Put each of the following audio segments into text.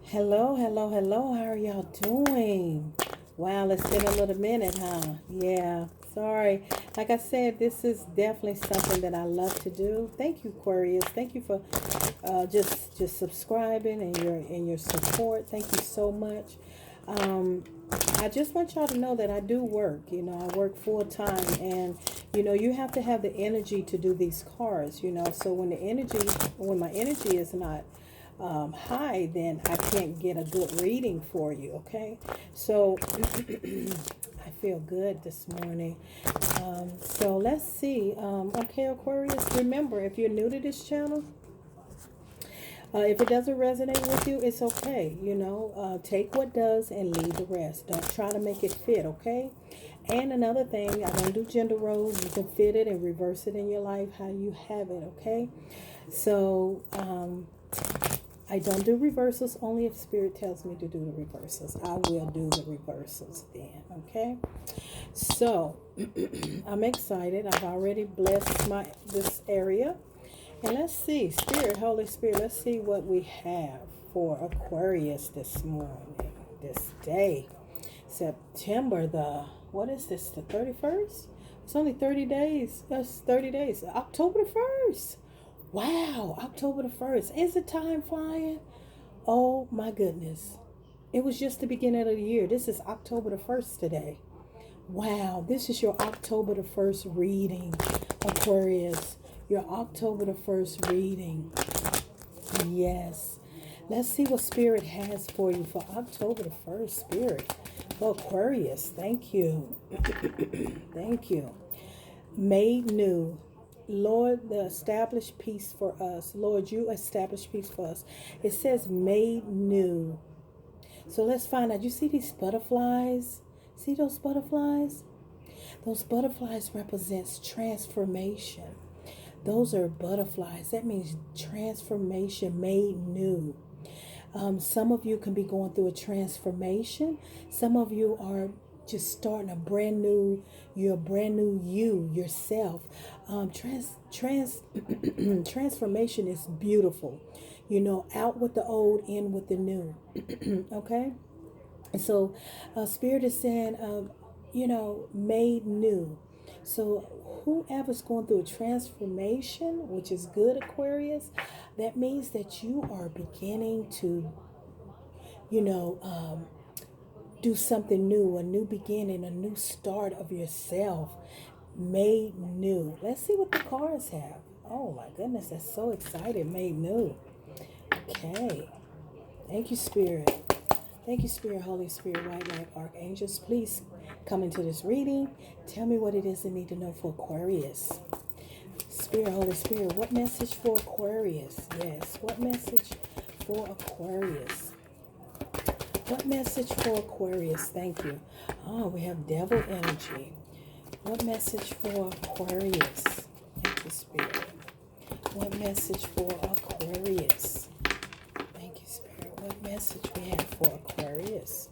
Hello, hello, hello. How are y'all doing? Wow, it's been a little minute, huh? Yeah, sorry. Like I said, this is definitely something that I love to do. Thank you, Aquarius. Thank you for just subscribing and your support. Thank you so much. Um, I just want y'all to know that I do work. I work full time, and you have to have the energy to do these cards. So when my energy is not high, then I can't get a good reading for you. Okay, so I feel good this morning. So let's see. Okay, Aquarius. Remember, if you're new to this channel, if it doesn't resonate with you, it's okay. Take what does and leave the rest. Don't try to make it fit, okay? And another thing, I don't do gender roles. You can fit it and reverse it in your life how you have it, okay? So, I don't do reversals only if spirit tells me to do the reversals. I will do the reversals then, okay? So, I'm excited. I've already blessed this area. And let's see, Spirit, Holy Spirit, let's see what we have for Aquarius this morning, this day. September what is this, the 31st? It's only 30 days. That's 30 days. October the 1st. Wow, October the 1st. Is the time flying? Oh my goodness. It was just the beginning of the year. This is October the 1st today. Wow, this is your October the 1st reading, Aquarius. Your October the 1st reading. Yes. Let's see what Spirit has for you for October the 1st, Spirit. For Aquarius, thank you. Thank you. Made new. Lord, the established peace for us. Lord, you establish peace for us. It says made new. So let's find out. You see these butterflies? See those butterflies? Those butterflies represents transformation. Those are butterflies. That means transformation made new. Some of you can be going through a transformation. Some of you are just starting you're a brand new you, yourself. Transformation is beautiful. Out with the old, in with the new. Okay? And so, Spirit is saying, made new. So, whoever's going through a transformation, which is good, Aquarius, that means that you are beginning to, you know, um, do something new, a new beginning, a new start of yourself, made new. Let's see what the cards have. Oh my goodness, that's so exciting. Made new. Okay. Thank you, Spirit. Thank you, Spirit, Holy Spirit, White Light, Archangels. Please come into this reading. Tell me what it is I need to know for Aquarius. Spirit, Holy Spirit, what message for Aquarius? Yes, what message for Aquarius? What message for Aquarius? Thank you. Oh, we have devil energy. What message for Aquarius? Thank you, Spirit. What message for Aquarius? Thank you, Spirit. What message we have for Aquarius?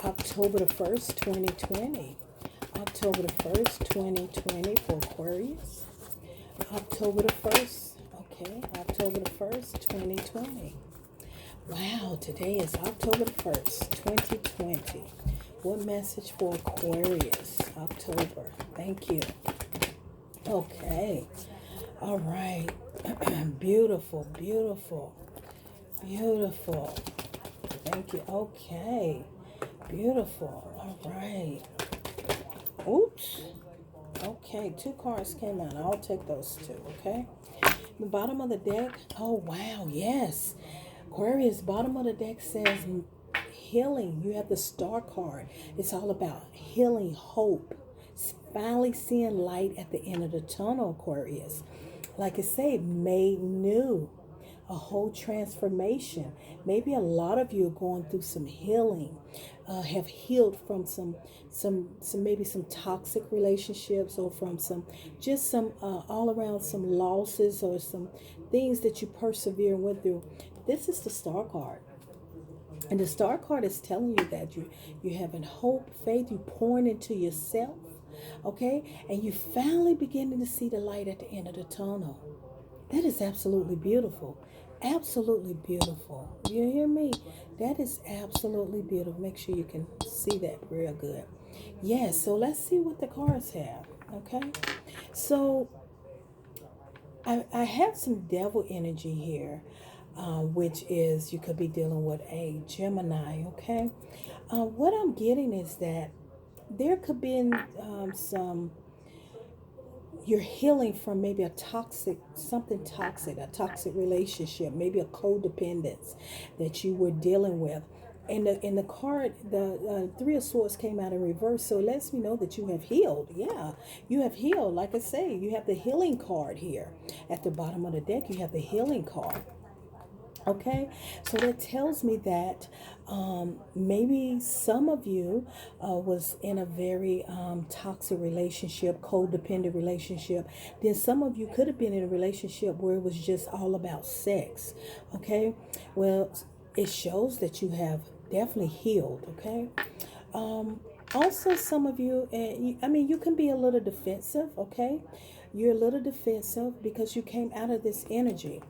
October the 1st, 2020. October the 1st, 2020 for Aquarius. October the 1st. Okay, October the 1st, 2020. Wow, today is October the 1st, 2020. What message for Aquarius? October. Thank you. Okay. All right. Beautiful, beautiful, beautiful. Thank you. Okay. Beautiful. All right. Oops. Okay, two cards came out. I'll take those two, okay? The bottom of the deck. Oh, wow. Yes. Aquarius, bottom of the deck says healing. You have the star card. It's all about healing, hope. Finally seeing light at the end of the tunnel, Aquarius. Like I say, made new. A whole transformation. Maybe a lot of you are going through some healing, have healed from maybe some toxic relationships, or from some all around some losses, or some things that you persevere and went through. This is the star card. And the star card is telling you that you're having hope, faith, you pouring into yourself, okay? And you finally beginning to see the light at the end of the tunnel. That is absolutely beautiful. Absolutely beautiful. You hear me? That is absolutely beautiful. Make sure you can see that real good. Yes, so let's see what the cards have. Okay. So I have some devil energy here, which is you could be dealing with a Gemini. Okay. What I'm getting is that there could be some you're healing from maybe a toxic something toxic, a toxic relationship, maybe a codependence that you were dealing with. And the card, the Three of Swords came out in reverse, so it lets me know that you have healed. Yeah, you have healed. Like I say, you have the healing card here at the bottom of the deck. You have the healing card. Okay, so that tells me that maybe some of you was in a very toxic relationship, codependent relationship. Then some of you could have been in a relationship where it was just all about sex. Okay, well, it shows that you have definitely healed. Okay. Also, some of you, I mean, you can be a little defensive. Okay, you're a little defensive because you came out of this energy.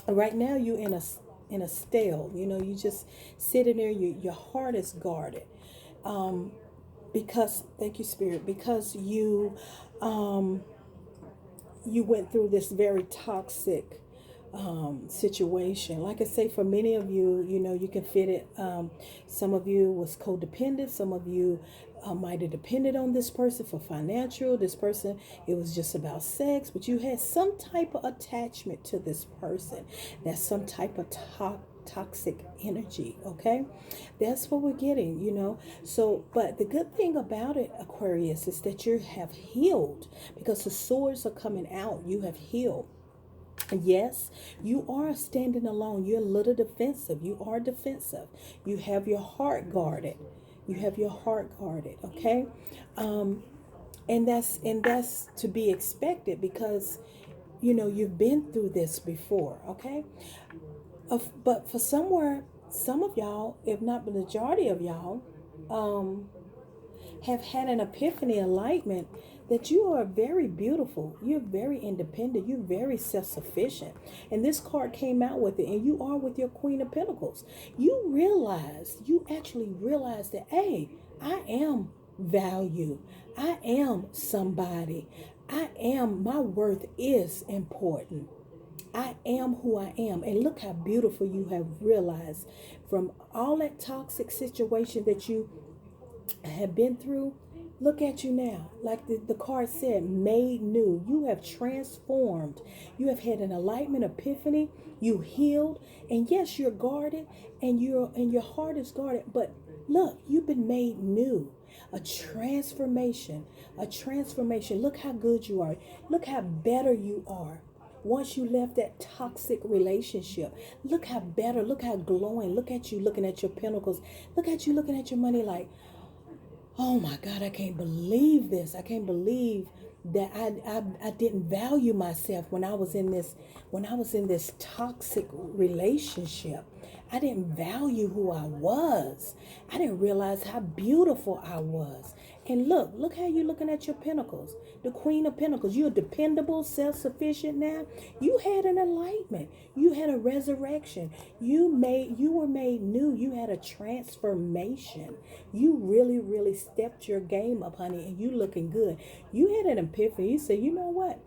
Right now you're in a stale, you just sitting there, your heart is guarded, because thank you, spirit, because um you went through this very toxic situation. Like I say, for many of you, you can fit it. Some of you was codependent. Some of you might have depended on this person for financial. This person, it was just about sex, but you had some type of attachment to this person. That's some type of toxic energy. Okay, that's what we're getting. So, but the good thing about it, Aquarius, is that you have healed because the swords are coming out. You have healed. Yes, you are standing alone. You're a little defensive. You are defensive. You have your heart guarded. You have your heart guarded. Okay, um, and that's to be expected because you've been through this before. Okay, but for some of y'all, if not the majority of y'all, um, have had an epiphany enlightenment that you are very beautiful, you're very independent, you're very self-sufficient. And this card came out with it, and you are with your Queen of Pentacles. You actually realize that, hey, I am value, I am somebody, my worth is important. I am who I am. And look how beautiful you have realized from all that toxic situation that you have been through. Look at you now. Like the card said, made new. You have transformed. You have had an enlightenment epiphany. You healed. And yes, you're guarded and your heart is guarded. But look, you've been made new. A transformation. A transformation. Look how good you are. Look how better you are. Once you left that toxic relationship, look how better, look how glowing. Look at you looking at your pentacles. Look at you looking at your money like, oh my God, I can't believe this. I can't believe that I didn't value myself when I was in this toxic relationship. I didn't value who I was. I didn't realize how beautiful I was. And look how you're looking at your pentacles. The Queen of Pentacles. You're dependable, self-sufficient now. You had an enlightenment. You had a resurrection. You were made new. You had a transformation. You really, really stepped your game up, honey, and you looking good. You had an epiphany. You said, you know what?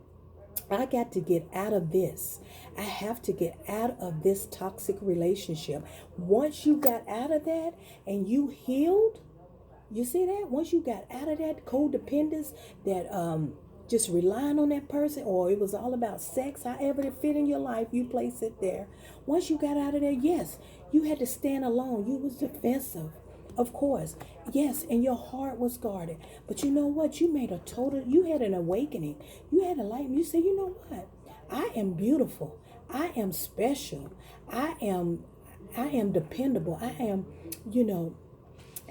I got to get out of this. I have to get out of this toxic relationship. Once you got out of that and you healed, you see that? Once you got out of that codependence, that just relying on that person, or it was all about sex, however it fit in your life, you place it there. Once you got out of there, yes, you had to stand alone. You was defensive. Of course, yes, and your heart was guarded. But you know what? You had an awakening. You had a light. You say, you know what? I am beautiful. I am special. I am, I am dependable. I am, you know,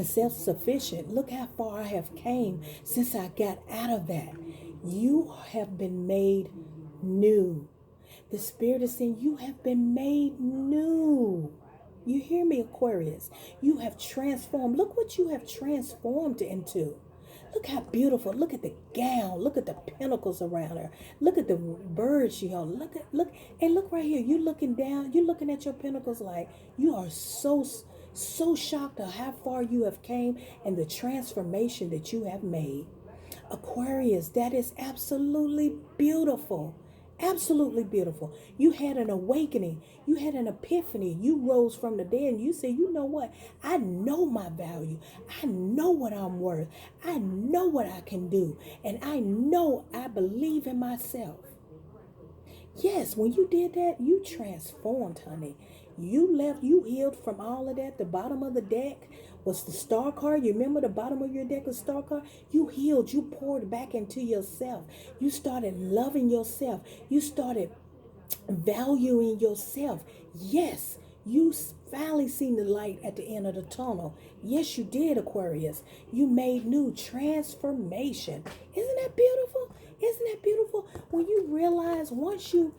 self-sufficient. Look how far I have came since I got out of that. You have been made new. The Spirit is saying you have been made new. You hear me, Aquarius? You have transformed. Look what you have transformed into. Look how beautiful. Look at the gown. Look at the pinnacles around her. Look at the bird she held. Look right here. You looking down. You looking at your pinnacles like you are so shocked at how far you have came and the transformation that you have made. Aquarius, that is absolutely beautiful. Absolutely beautiful. You had an awakening. You had an epiphany. You rose from the dead and you said, you know what? I know my value. I know what I'm worth. I know what I can do. And I know I believe in myself. Yes, when you did that, you transformed, honey. You healed from all of that. The bottom of the deck was the star card. You remember the bottom of your deck was star card? You healed, you poured back into yourself. You started loving yourself. You started valuing yourself. Yes, you finally seen the light at the end of the tunnel. Yes, you did, Aquarius. You made new transformation. Isn't that beautiful? Isn't that beautiful? When you realize once you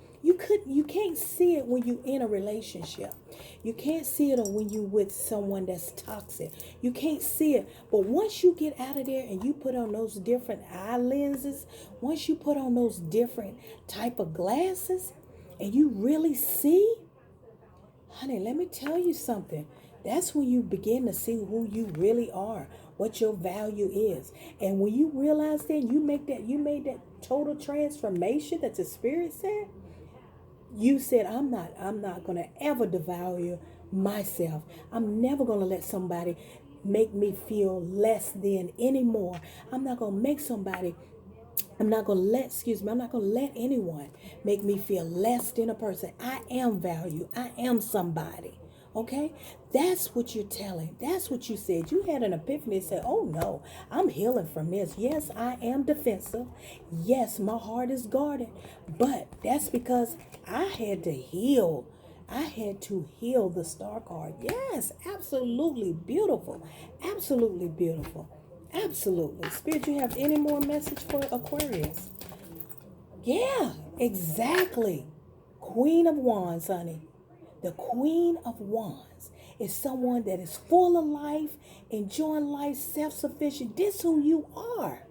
can't see it when you in a relationship. You can't see it when you with someone that's toxic. You can't see it. But once you get out of there and you put on those different eye lenses, once you put on those different type of glasses and you really see, honey, let me tell you something. That's when you begin to see who you really are, what your value is. And when you realize that, you made that total transformation that the Spirit said, you said, I'm not going to ever devalue myself. I'm never going to let somebody make me feel less than anymore. I'm not going to make somebody I'm not going to let anyone make me feel less than a person. I am value. I am somebody. Okay? That's what you're telling. That's what you said. You had an epiphany and said, oh no, I'm healing from this. Yes, I am defensive. Yes, my heart is guarded. But that's because I had to heal. I had to heal the star card. Yes, absolutely beautiful. Absolutely beautiful. Absolutely. Spirit, you have any more message for Aquarius? Yeah, exactly. Queen of Wands, honey. The Queen of Wands is someone that is full of life, enjoying life, self-sufficient. This who you are.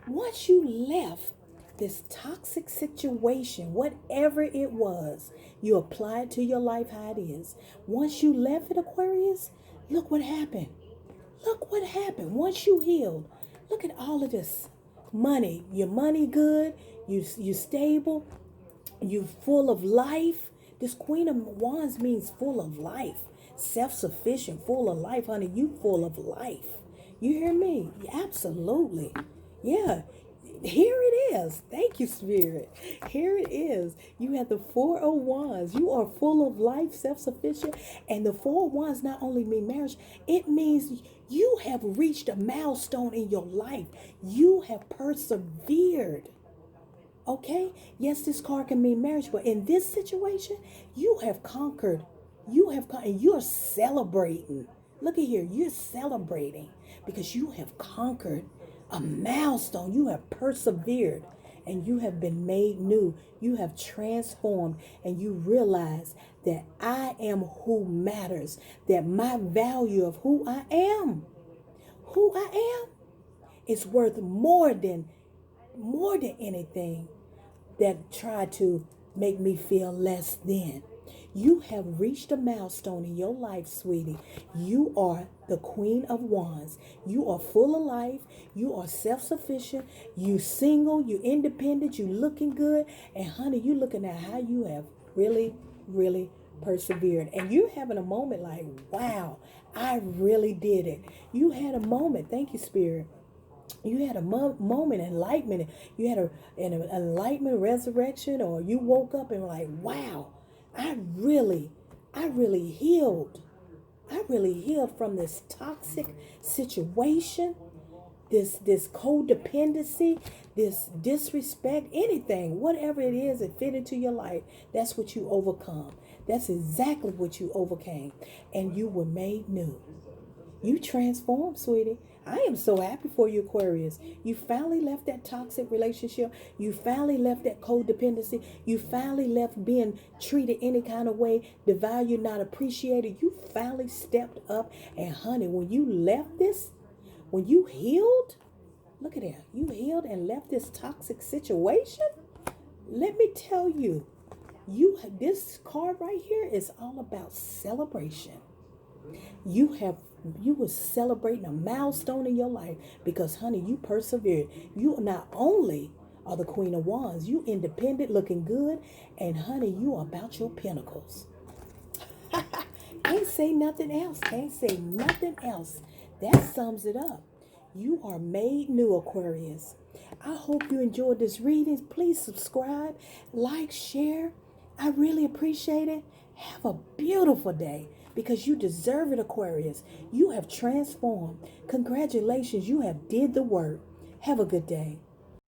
Once you left this toxic situation, whatever it was, you applied to your life how it is. Once you left it, Aquarius, look what happened. Look what happened once you healed. Look at all of this money. Your money good. You stable. You full of life. This Queen of Wands means full of life. Self-sufficient, full of life, honey. You full of life. You hear me? Absolutely. Yeah. Here it is. Thank you, Spirit. Here it is. You have the Four of Wands. You are full of life, self-sufficient. And the Four of Wands not only mean marriage, it means you have reached a milestone in your life. You have persevered. Okay? Yes, this card can mean marriage, but in this situation, you have conquered. And you're celebrating. Look at here. You're celebrating because you have conquered a milestone. You have persevered and you have been made new. You have transformed and you realize that I am who matters, that my value of who I am is worth more than anything that tried to make me feel less than. You have reached a milestone in your life, sweetie. You are the Queen of Wands. You are full of life. You are self-sufficient. You single. You independent. You looking good. And honey, you looking at how you have really, really persevered. And you're having a moment like, wow, I really did it. You had a moment. Thank you, Spirit. You had a moment, enlightenment. You had an enlightenment, resurrection, or you woke up and were like, wow, I really healed. I really healed from this toxic situation, this codependency, this disrespect, anything, whatever it is that fit into your life. That's what you overcome. That's exactly what you overcame. And you were made new. You transformed, sweetie. I am so happy for you, Aquarius. You finally left that toxic relationship. You finally left that codependency. You finally left being treated any kind of way, the value not appreciated. You finally stepped up. And honey, when you left this, when you healed, Look at that. You healed and left this toxic situation. Let me tell you, this card right here is all about celebration. You were celebrating a milestone in your life because, honey, you persevered. You not only are the Queen of Wands, you independent, looking good, and honey, you are about your pinnacles. Can't say nothing else. Can't say nothing else. That sums it up. You are made new, Aquarius. I hope you enjoyed this reading. Please subscribe, like, share. I really appreciate it. Have a beautiful day because you deserve it, Aquarius. You have transformed. Congratulations, you have did the work. Have a good day.